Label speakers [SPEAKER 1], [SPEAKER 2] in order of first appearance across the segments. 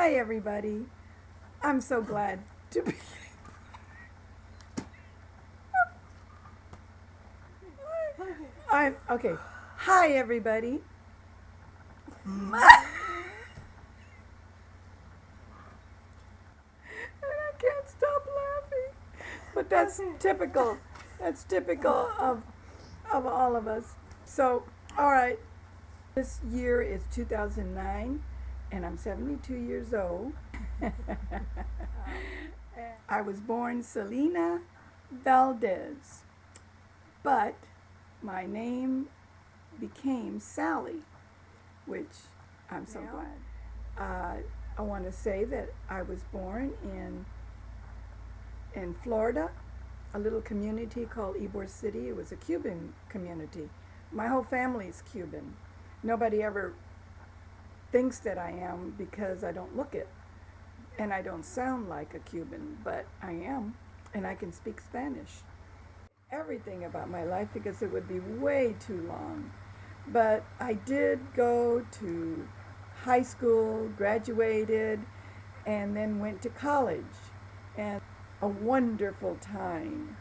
[SPEAKER 1] Hi, everybody. I'm so glad to be. I'm okay. Hi, everybody. And I can't stop laughing, but that's typical. That's typical of all of us. So, all right. This year is 2009, and I'm 72 years old. I was born Selena Valdez, but my name became Sally, which I'm so glad. I want to say that I was born in Florida, a little community called Ybor City. It was a Cuban community. My whole family is Cuban. Nobody ever thinks that I am because I don't look it and I don't sound like a Cuban, but I am, and I can speak Spanish. Everything about my life because it would be way too long. But I did go to high school, graduated, and then went to college. And a wonderful time.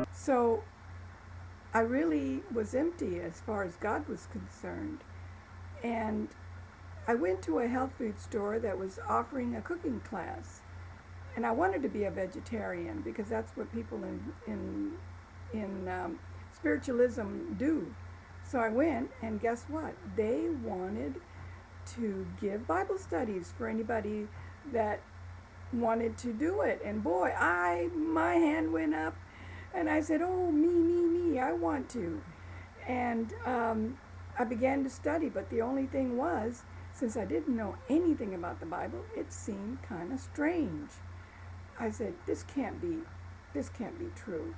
[SPEAKER 1] So I really was empty as far as God was concerned. And I went to a health food store that was offering a cooking class. And I wanted to be a vegetarian because that's what people in spiritualism do. So I went, and guess what? They wanted to give Bible studies for anybody that wanted to do it. And boy, my hand went up, and I said, "Oh, me, I want to." And I began to study, but the only thing was, since I didn't know anything about the Bible, it seemed kind of strange. I said, this can't be true.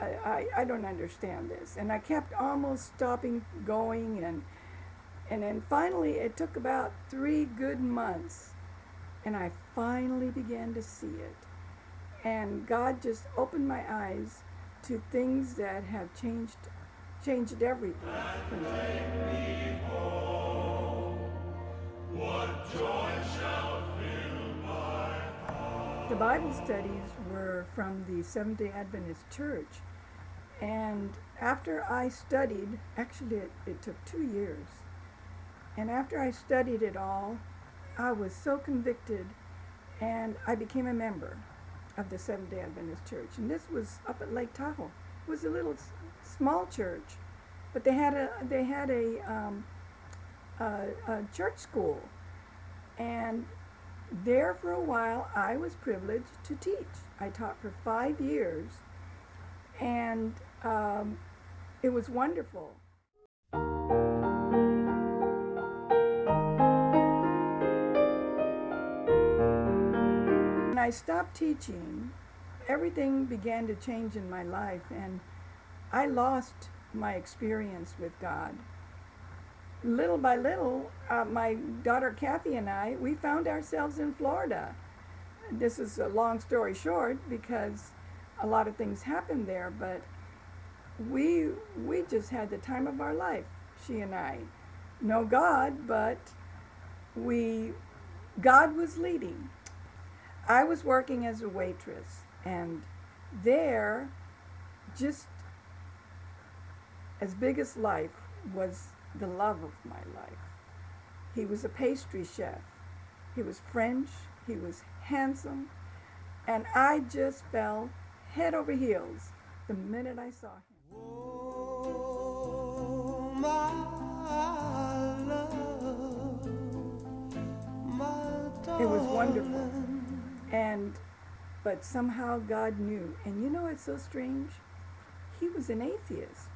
[SPEAKER 1] I don't understand this. And I kept almost stopping going, and then finally it took about 3 good months, and I finally began to see it. And God just opened my eyes to things that have changed everything for me. What joy shall fill my heart. The Bible studies were from the Seventh-day Adventist Church. And after I studied, actually it took 2 years. And after I studied it all, I was so convicted, and I became a member of the Seventh-day Adventist Church. And this was up at Lake Tahoe. It was a little small church, but they had a church school, and there for a while I was privileged to teach. I taught for 5 years, and it was wonderful. When I stopped teaching, everything began to change in my life, and I lost my experience with God. Little by little, my daughter Kathy and I, we found ourselves in Florida. This is a long story short because a lot of things happened there, but we just had the time of our life, she and I. No God, but God was leading. I was working as a waitress, and there, just as big as life was the love of my life. He was a pastry chef. He was French. He was handsome. And I just fell head over heels the minute I saw him. Oh, my love, my darling. It was wonderful. But somehow God knew. And you know what's so strange? He was an atheist.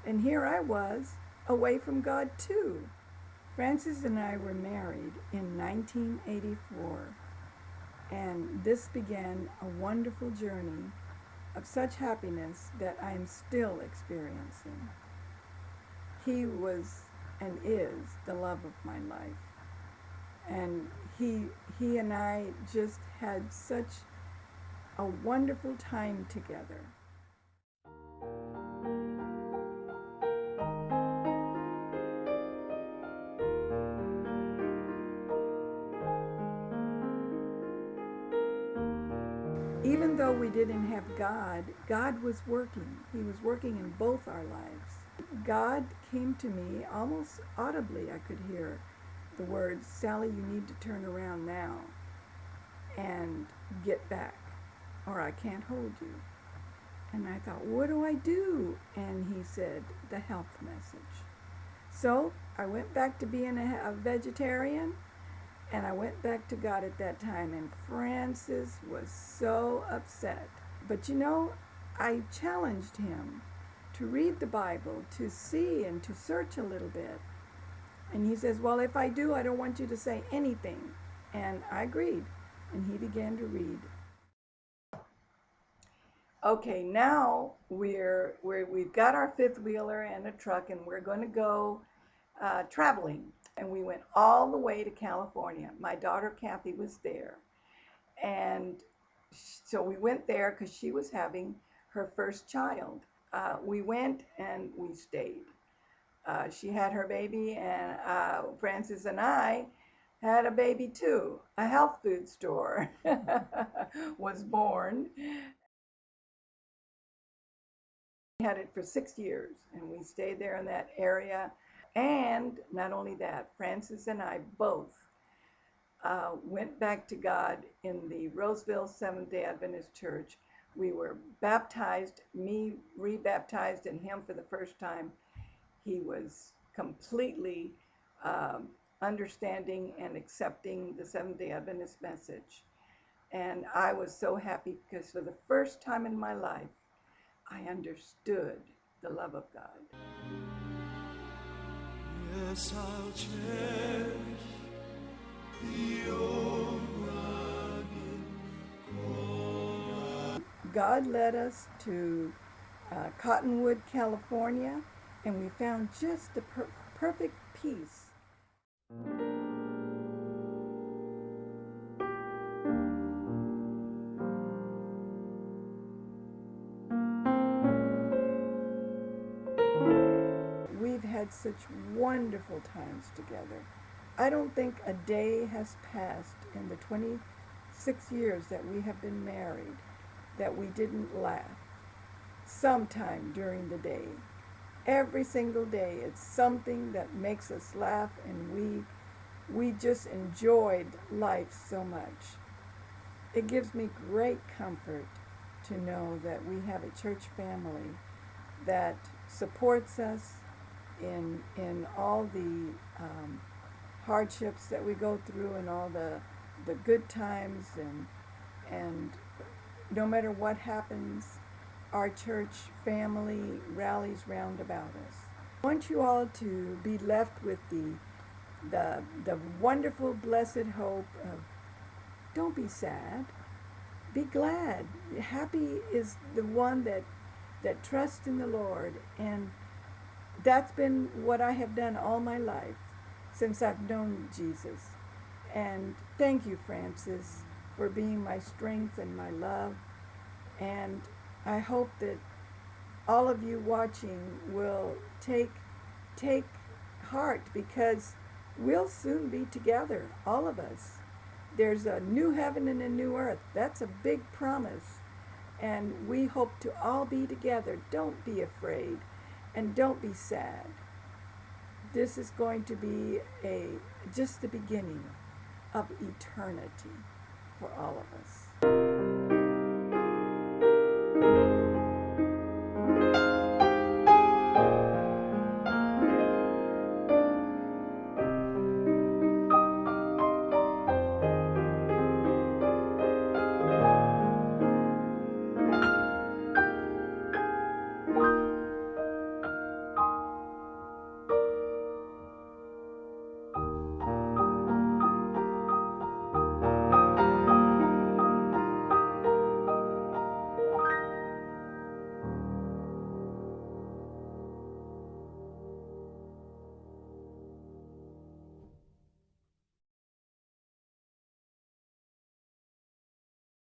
[SPEAKER 1] And here I was, away from God too. Francis and I were married in 1984, and this began a wonderful journey of such happiness that I am still experiencing. He was and is the love of my life, and he and I just had such a wonderful time together. Even though we didn't have God, God was working. He was working in both our lives. God came to me almost audibly. I could hear the words, "Sally, you need to turn around now and get back, or I can't hold you." And I thought, what do I do? And he said, the health message. So I went back to being a vegetarian, and I went back to God at that time. And Francis was so upset. But you know, I challenged him to read the Bible, to see and to search a little bit. And he says, well, if I do, I don't want you to say anything. And I agreed. And he began to read. Okay, now we've got our fifth wheeler and a truck, and we're going to go traveling. And we went all the way to California. My daughter Kathy was there, and so we went there because she was having her first child. We went and we stayed. She had her baby, and Francis and I had a baby too. A health food store was born. We had it for 6 years, and we stayed there in that area. And not only that, Francis and I both went back to God in the Roseville Seventh-day Adventist Church. We were baptized, me rebaptized, and him for the first time. He was completely understanding and accepting the Seventh-day Adventist message. And I was so happy because for the first time in my life, I understood the love of God. Yes, I'll cherish the old rugged cross. God led us to Cottonwood, California, and we found just the perfect peace. We've had such wonderful times together. I don't think a day has passed in the 26 years that we have been married that we didn't laugh sometime during the day. Every single day, it's something that makes us laugh, and we just enjoyed life so much. It gives me great comfort to know that we have a church family that supports us in all the hardships that we go through, and all the good times, and no matter what happens, our church family rallies round about us. I want you all to be left with the wonderful, blessed hope of, don't be sad, be glad. Happy is the one that trusts in the Lord, and that's been what I have done all my life since I've known Jesus. And thank you, Francis, for being my strength and my love. And I hope that all of you watching will take heart, because we'll soon be together, all of us. There's a new heaven and a new earth. That's a big promise. And we hope to all be together. Don't be afraid, and don't be sad. This is going to be just the beginning of eternity for all of us.